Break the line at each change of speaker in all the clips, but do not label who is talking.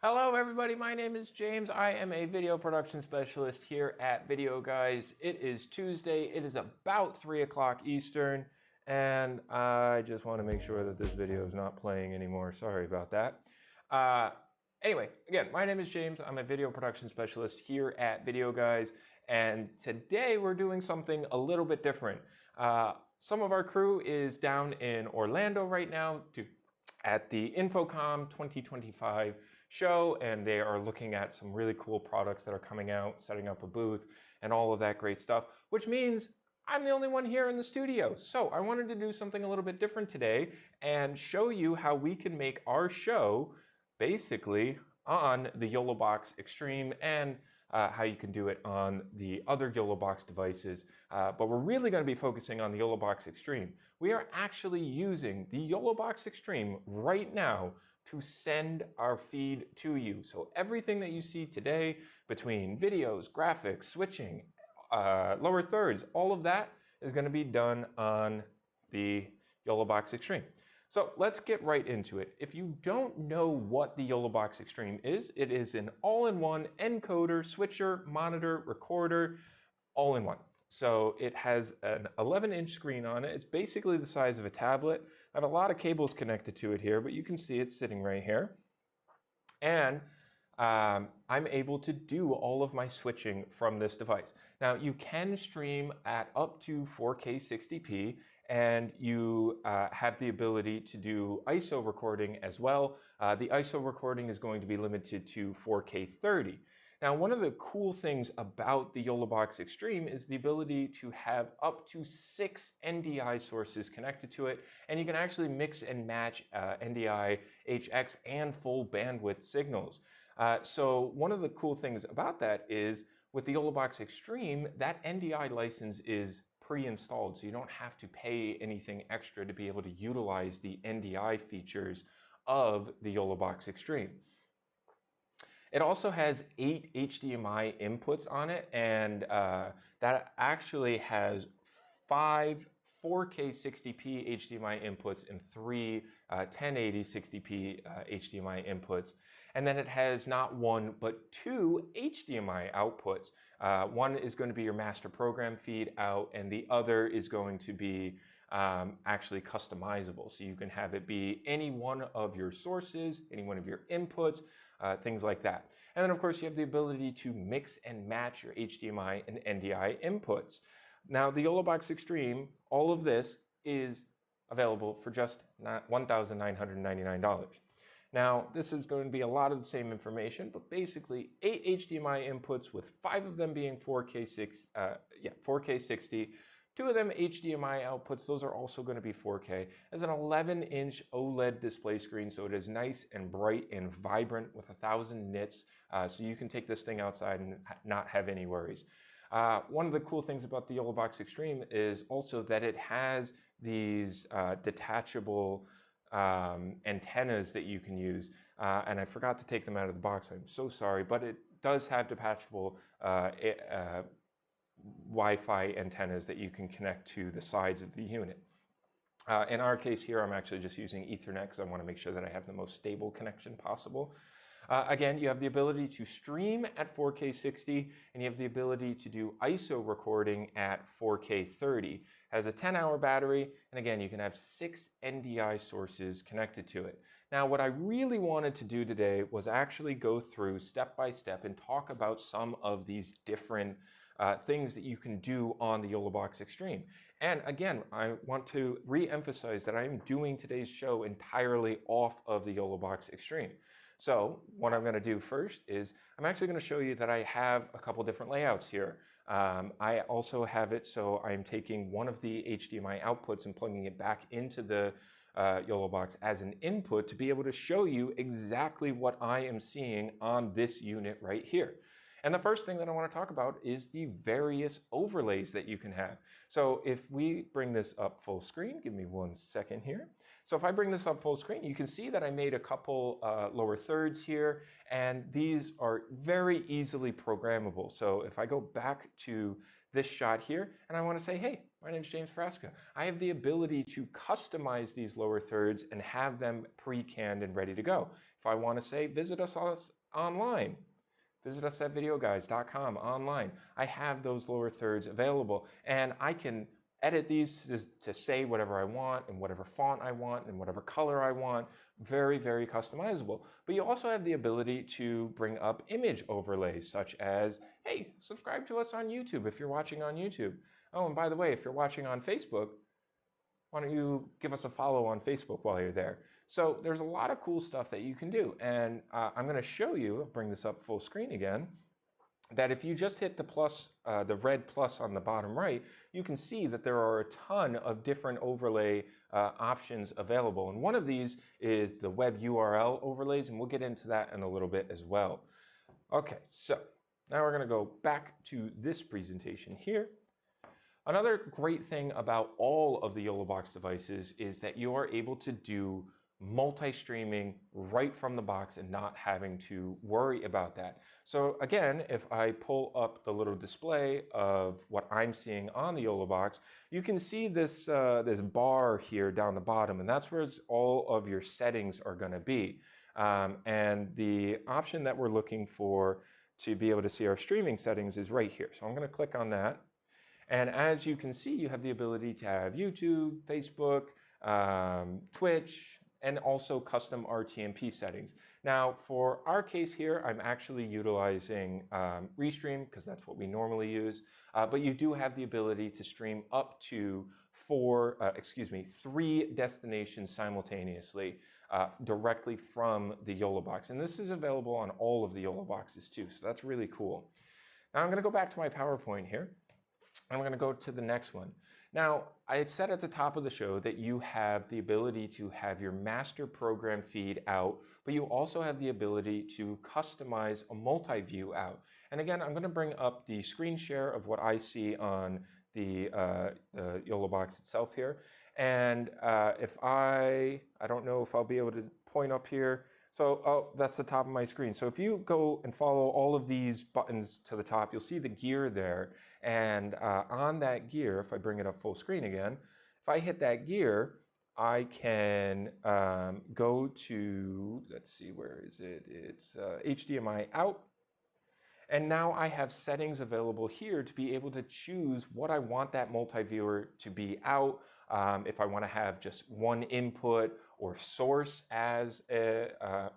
Hello everybody, my name is James. I am a video production specialist here at Videoguys. It is Tuesday, it is about 3 o'clock Eastern, and I just want to make sure that this video is not playing anymore. Sorry about that. Anyway, again, my name is James. I'm a video production specialist here at Videoguys, and today we're doing something a little bit different. Some of our crew is down in Orlando right now at the Infocom 2025 show, and they are looking at some really cool products that are coming out, setting up a booth, and all of that great stuff, which means I'm the only one here in the studio. So I wanted to do something a little bit different today and show you how we can make our show basically on the Yolo Box Extreme and how you can do it on the other Yolo Box devices. But we're really going to be focusing on the Yolo Box Extreme. We are actually using the Yolo Box Extreme right now to send our feed to you. So everything that you see today between videos, graphics, switching, lower thirds, all of that is going to be done on the Yolo Box Extreme. So let's get right into it. If you don't know what the Yolo Box Extreme is, it is an all-in-one encoder, switcher, monitor, recorder, all in one. So it has an 11-inch screen on it. It's basically the size of a tablet. I have a lot of cables connected to it here, but you can see it's sitting right here. And I'm able to do all of my switching from this device. Now you can stream at up to 4K 60p, and you have the ability to do ISO recording as well. The ISO recording is going to be limited to 4K 30. Now, one of the cool things about the Yolo Box Extreme is the ability to have up to 6 NDI sources connected to it, and you can actually mix and match NDI, HX, and full bandwidth signals. So one of the cool things about that is with the Yolo Box Extreme, that NDI license is pre-installed, so you don't have to pay anything extra to be able to utilize the NDI features of the Yolo Box Extreme. It also has 8 HDMI inputs on it, and that actually has 5 4K 60p HDMI inputs and 3 1080 60p HDMI inputs. And then it has not 1 but 2 HDMI outputs. One is going to be your master program feed out, and the other is going to be actually customizable. So you can have it be any one of your sources, any one of your inputs, things like that. And then of course you have the ability to mix and match your HDMI and NDI inputs. Now the Yolo Box Extreme, all of this is available for just $1,999. Now this is going to be a lot of the same information, but basically 8 HDMI inputs with 5 of them being 4K 60, 2 of them HDMI outputs. Those are also going to be 4K. As an 11-inch OLED display screen, so it is nice and bright and vibrant with 1,000 nits, so you can take this thing outside and not have any worries. One of the cool things about the Yolo Box Extreme is also that it has these detachable antennas that you can use, and I forgot to take them out of the box. I'm so sorry, but it does have detachable Wi-Fi antennas that you can connect to the sides of the unit. In our case here, I'm actually just using Ethernet because I want to make sure that I have the most stable connection possible. Again, you have the ability to stream at 4K 60, and you have the ability to do ISO recording at 4K 30. It has a 10-hour battery, and again, you can have 6 NDI sources connected to it. Now, what I really wanted to do today was actually go through step by step and talk about some of these different things that you can do on the Yolo Box Extreme. And again, I want to re-emphasize that I am doing today's show entirely off of the Yolo Box Extreme. So what I'm going to do first is I'm actually going to show you that I have a couple different layouts here. I also have it so I'm taking one of the HDMI outputs and plugging it back into the Yolo Box as an input to be able to show you exactly what I am seeing on this unit right here. And the first thing that I want to talk about is the various overlays that you can have. So if we bring this up full screen, give me 1 second here. So if I bring this up full screen, you can see that I made a couple lower thirds here, and these are very easily programmable. So if I go back to this shot here, and I want to say, hey, my name is James Frasca. I have the ability to customize these lower thirds and have them pre-canned and ready to go. If If I want to say, visit us online. Visit us at videoguys.com online. I have those lower thirds available, and I can edit these to say whatever I want and whatever font I want and whatever color I want. Very, very customizable. But you also have the ability to bring up image overlays, such as, hey, subscribe to us on YouTube if you're watching on YouTube. Oh, and by the way, if you're watching on Facebook, why don't you give us a follow on Facebook while you're there? So there's a lot of cool stuff that you can do. And I'm going to show you, I'll bring this up full screen again, that if you just hit the plus, the red plus on the bottom right, you can see that there are a ton of different overlay options available. And one of these is the web URL overlays, and we'll get into that in a little bit as well. Okay, so now we're going to go back to this presentation here. Another great thing about all of the YoloBox devices is that you are able to do multi-streaming right from the box and not having to worry about that. So again, if I pull up the little display of what I'm seeing on the YoloBox, you can see this, this bar here down the bottom, and that's where all of your settings are going to be. And the option that we're looking for to be able to see our streaming settings is right here. So I'm going to click on that. And as you can see, you have the ability to have YouTube, Facebook, Twitch, and also custom RTMP settings. Now, for our case here, I'm actually utilizing Restream because that's what we normally use. But you do have the ability to stream up to 3 destinations simultaneously directly from the YoloBox. And this is available on all of the YoloBoxes too, so that's really cool. Now I'm going to go back to my PowerPoint here. I'm going to go to the next one. Now, I said at the top of the show that you have the ability to have your master program feed out, but you also have the ability to customize a MultiView Out. And again, I'm going to bring up the screen share of what I see on the YoloBox itself here. And if I don't know if I'll be able to point up here. So, oh, that's the top of my screen. So if you go and follow all of these buttons to the top, you'll see the gear there. And on that gear, if I bring it up full screen again, if I hit that gear, I can go to, let's see, where is it? It's HDMI out. And now I have settings available here to be able to choose what I want that multi-viewer to be out. If I want to have just one input or source as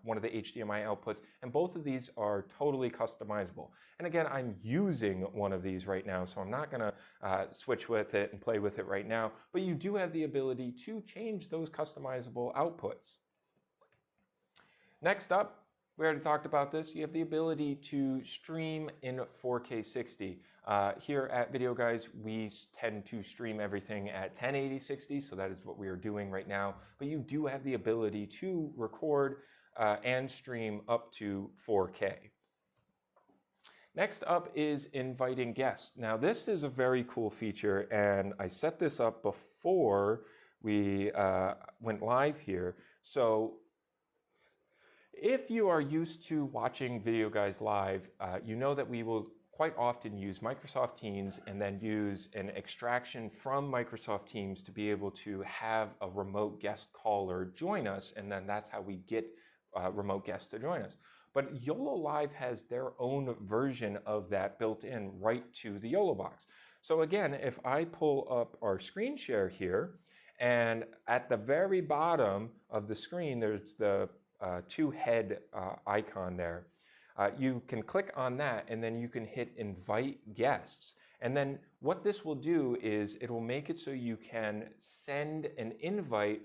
one of the HDMI outputs. And both of these are totally customizable. And again, I'm using one of these right now, so I'm not going to switch with it and play with it right now. But you do have the ability to change those customizable outputs. Next up, we already talked about this. You have the ability to stream in 4K 60. Here at Videoguys, we tend to stream everything at 1080 60, so that is what we are doing right now. But you do have the ability to record and stream up to 4K. Next up is inviting guests. Now, this is a very cool feature, and I set this up before we went live here. So if you are used to watching Videoguys live, you know that we will quite often use Microsoft Teams and then use an extraction from Microsoft Teams to be able to have a remote guest caller join us, and then that's how we get remote guests to join us. But YoloLiv has their own version of that built in right to the YoloBox. So again, if I pull up our screen share here, and at the very bottom of the screen, there's the 2-head icon there. You can click on that and then you can hit invite guests. And then what this will do is it will make it so you can send an invite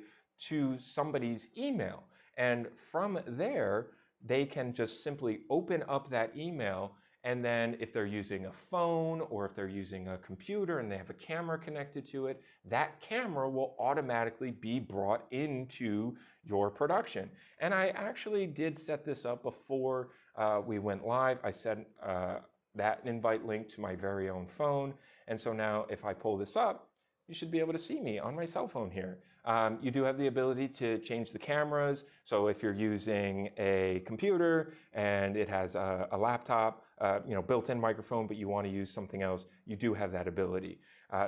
to somebody's email. And from there, they can just simply open up that email, and then if they're using a phone or if they're using a computer and they have a camera connected to it, that camera will automatically be brought into your production. And I actually did set this up before we went live. I sent that invite link to my very own phone. And so now if I pull this up, you should be able to see me on my cell phone here. You do have the ability to change the cameras. So if you're using a computer and it has a laptop, built-in microphone, but you want to use something else, you do have that ability.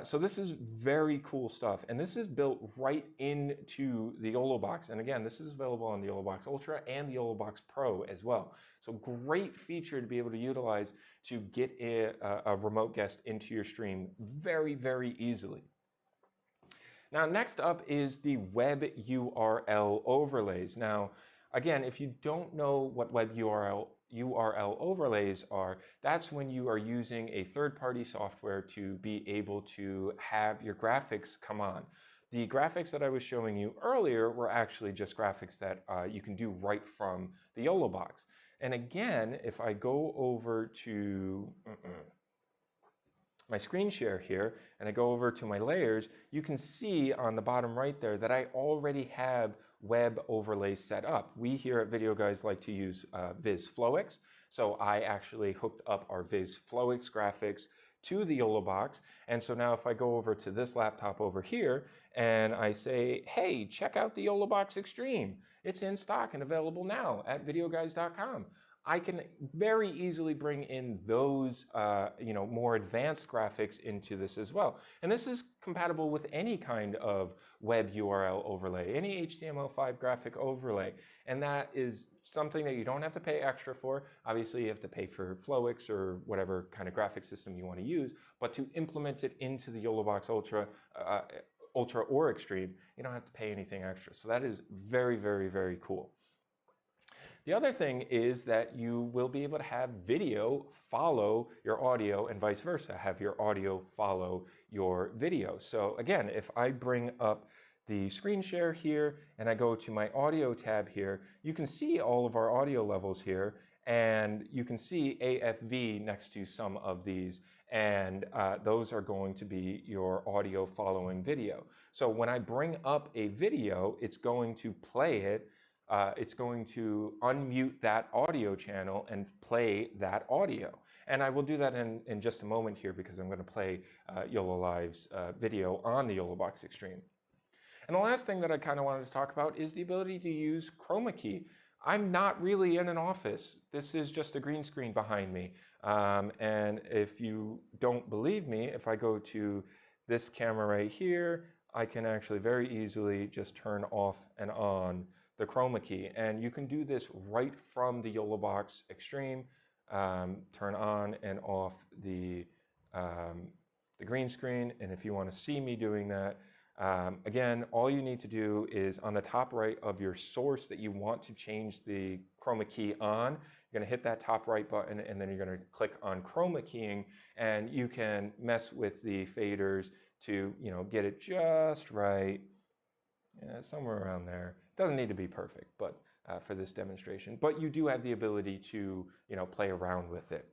So this is very cool stuff. And this is built right into the Yolo Box. And again, this is available on the Yolo Box Ultra and the Yolo Box Pro as well. So great feature to be able to utilize to get a remote guest into your stream very, very easily. Now, next up is the web URL overlays. Now, again, if you don't know what web URL overlays are, that's when you are using a third-party software to be able to have your graphics come on. The graphics that I was showing you earlier were actually just graphics that you can do right from the Yolo Box. And again, if I go over to my screen share here, and I go over to my layers, you can see on the bottom right there that I already have web overlays set up. We here at Videoguys like to use VizFlowX, so I actually hooked up our VizFlowX graphics to the Yolo Box, and so now if I go over to this laptop over here, and I say, hey, check out the Yolo Box Extreme. It's in stock and available now at videoguys.com. I can very easily bring in those more advanced graphics into this as well. And this is compatible with any kind of web URL overlay, any HTML5 graphic overlay. And that is something that you don't have to pay extra for. Obviously, you have to pay for Flowix or whatever kind of graphic system you want to use, but to implement it into the Yolo Box Ultra or Extreme, you don't have to pay anything extra. So that is very, very, very cool. The other thing is that you will be able to have video follow your audio and vice versa, have your audio follow your video. So again, if I bring up the screen share here and I go to my audio tab here, you can see all of our audio levels here, and you can see AFV next to some of these, and those are going to be your audio following video. So when I bring up a video, it's going to play it. It's going to unmute that audio channel and play that audio. And I will do that in just a moment here because I'm going to play YoloLiv's video on the Yolo Box Extreme. And the last thing that I kind of wanted to talk about is the ability to use Chroma Key. I'm not really in an office. This is just a green screen behind me. And if you don't believe me, if I go to this camera right here, I can actually very easily just turn off and on the Chroma Key, and you can do this right from the Yolo Box Extreme. Turn on and off the green screen, and if you want to see me doing that, again, all you need to do is on the top right of your source that you want to change the Chroma Key on, you're going to hit that top right button, and then you're going to click on Chroma Keying, and you can mess with the faders to get it just right, somewhere around there. Doesn't need to be perfect, but for this demonstration. But you do have the ability to play around with it.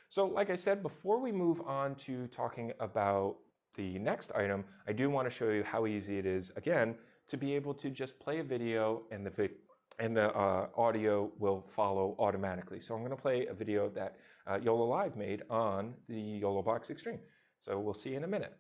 So like I said, before we move on to talking about the next item, I do want to show you how easy it is, again, to be able to just play a video and the audio will follow automatically. So I'm going to play a video that YoloLiv made on the Yolo Box Extreme. So we'll see you in a minute.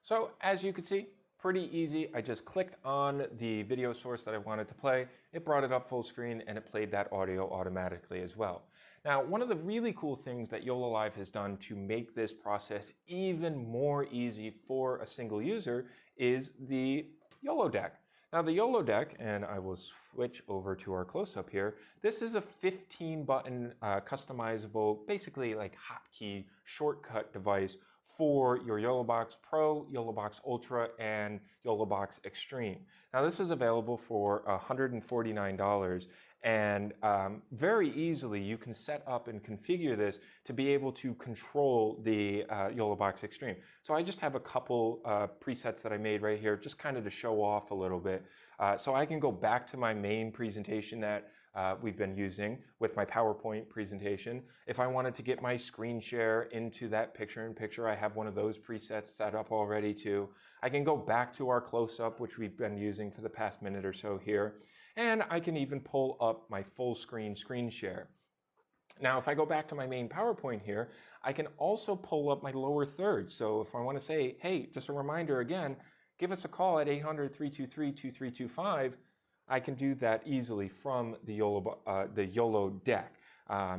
So as you can see, pretty easy. I just clicked on the video source that I wanted to play. It brought it up full screen and it played that audio automatically as well. Now, one of the really cool things that YoloLiv has done to make this process even more easy for a single user is the Yolo Deck. Now the Yolo Deck, and I will switch over to our close-up here, this is a 15-button customizable, basically like hotkey shortcut device for your Yolo Box Pro, Yolo Box Ultra, and Yolo Box Extreme. Now this is available for $149, and very easily you can set up and configure this to be able to control the Yolo Box Extreme. So I just have a couple presets that I made right here, just kind of to show off a little bit. So I can go back to my main presentation that we've been using with my PowerPoint presentation. If I wanted to get my screen share into that picture-in-picture, I have one of those presets set up already too. I can go back to our close-up, which we've been using for the past minute or so here, and I can even pull up my full screen share. Now, if I go back to my main PowerPoint here, I can also pull up my lower third. So if I want to say, hey, just a reminder again, give us a call at 800-323-2325, I can do that easily from the Yolo Deck.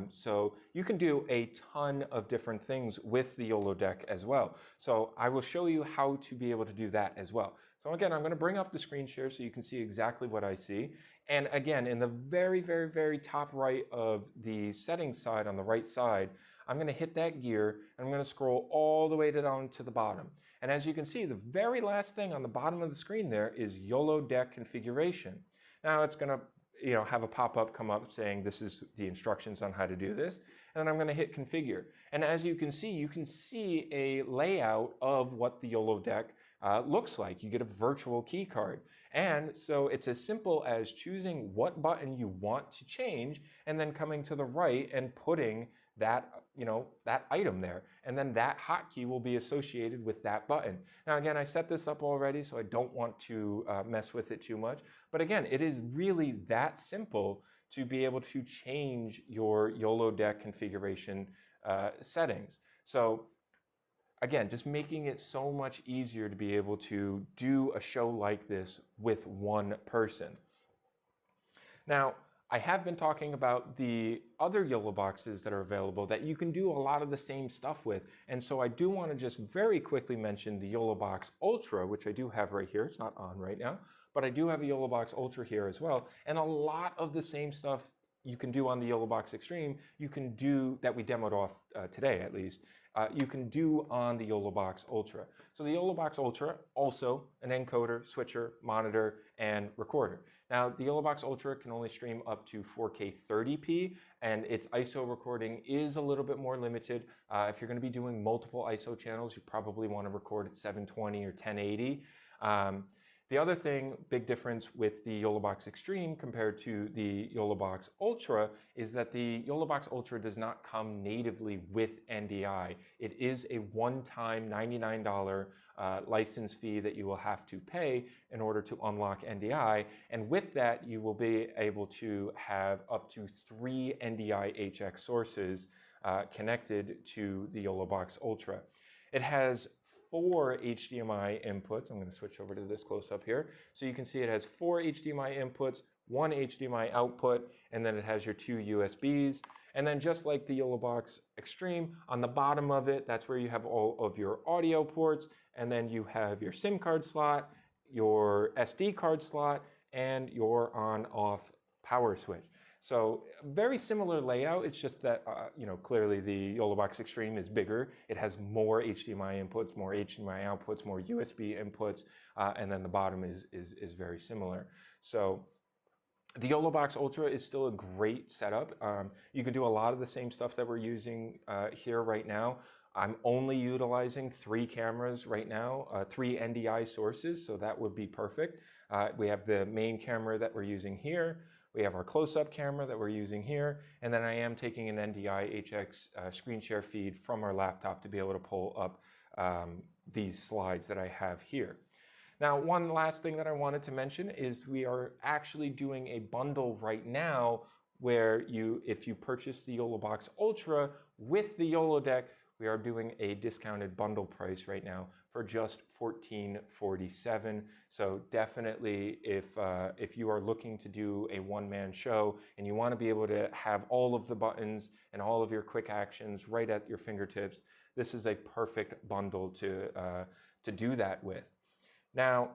So you can do a ton of different things with the Yolo Deck as well. So I will show you how to be able to do that as well. So again, I'm going to bring up the screen share so you can see exactly what I see. And again, in the very, very, very top right of the settings side, on the right side, I'm going to hit that gear and I'm going to scroll all the way down to the bottom. And as you can see, the very last thing on the bottom of the screen there is Yolo Deck configuration. Now it's going to have a pop-up come up saying this is the instructions on how to do this, and then I'm going to hit configure. And as you can see a layout of what the Yolo Deck looks like. You get a virtual key card. And so it's as simple as choosing what button you want to change and then coming to the right and putting that, that item there. And then that hotkey will be associated with that button. Now again, I set this up already, so I don't want to mess with it too much. But again, it is really that simple to be able to change your Yolo Deck configuration settings. So again, just making it so much easier to be able to do a show like this with one person. Now, I have been talking about the other Yolo boxes that are available that you can do a lot of the same stuff with. And so I do want to just very quickly mention the Yolo Box Ultra, which I do have right here. It's not on right now, but I do have a Yolo Box Ultra here as well. And a lot of the same stuff you can do on the Yolo Box Extreme, you can do, that we demoed off today at least, you can do on the Yolo Box Ultra. So the Yolo Box Ultra, also an encoder, switcher, monitor, and recorder. Now the Yolo Box Ultra can only stream up to 4K 30p, and its ISO recording is a little bit more limited. If you're going to be doing multiple ISO channels, you probably want to record at 720 or 1080. The other thing, big difference with the Yolo Box Extreme compared to the Yolo Box Ultra is that the Yolo Box Ultra does not come natively with NDI. It is a one-time $99 license fee that you will have to pay in order to unlock NDI. And with that, you will be able to have up to 3 NDI HX sources connected to the Yolo Box Ultra. It has 4 HDMI inputs. I'm going to switch over to this close-up here. So you can see it has 4 HDMI inputs, 1 HDMI output, and then it has your 2 USBs. And then just like the Yolo Box Extreme, on the bottom of it, that's where you have all of your audio ports, and then you have your SIM card slot, your SD card slot, and your on-off power switch. So very similar layout. It's just that, clearly the Yolo Box Extreme is bigger. It has more HDMI inputs, more HDMI outputs, more USB inputs, and then the bottom is very similar. So the Yolo Box Ultra is still a great setup. You can do a lot of the same stuff that we're using here right now. I'm only utilizing 3 cameras right now, 3 NDI sources, so that would be perfect. We have the main camera that we're using here. We have our close-up camera that we're using here, and then I am taking an NDI HX screen share feed from our laptop to be able to pull up these slides that I have here. Now, one last thing that I wanted to mention is we are actually doing a bundle right now where if you purchase the Yolo Box Ultra with the Yolo Deck, we are doing a discounted bundle price right now for for just $14.47. So definitely, if you are looking to do a one-man show and you want to be able to have all of the buttons and all of your quick actions right at your fingertips, this is a perfect bundle to do that with. Now,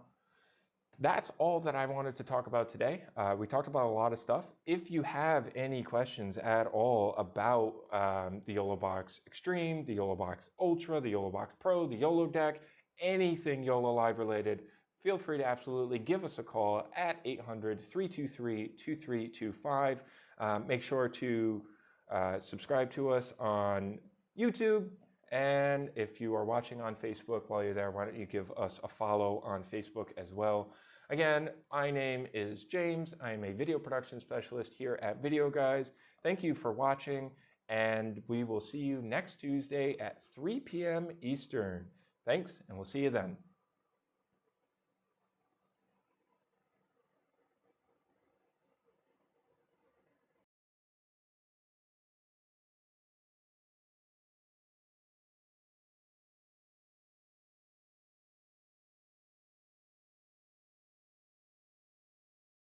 that's all that I wanted to talk about today. We talked about a lot of stuff. If you have any questions at all about the Yolo Box Extreme, the Yolo Box Ultra, the Yolo Box Pro, the Yolo Deck, anything YoloLiv related, feel free to absolutely give us a call at 800-323-2325. Make sure to subscribe to us on YouTube. And if you are watching on Facebook while you're there, why don't you give us a follow on Facebook as well. Again, my name is James. I am a video production specialist here at Videoguys. Thank you for watching, and we will see you next Tuesday at 3 p.m. Eastern. Thanks, and we'll see you then.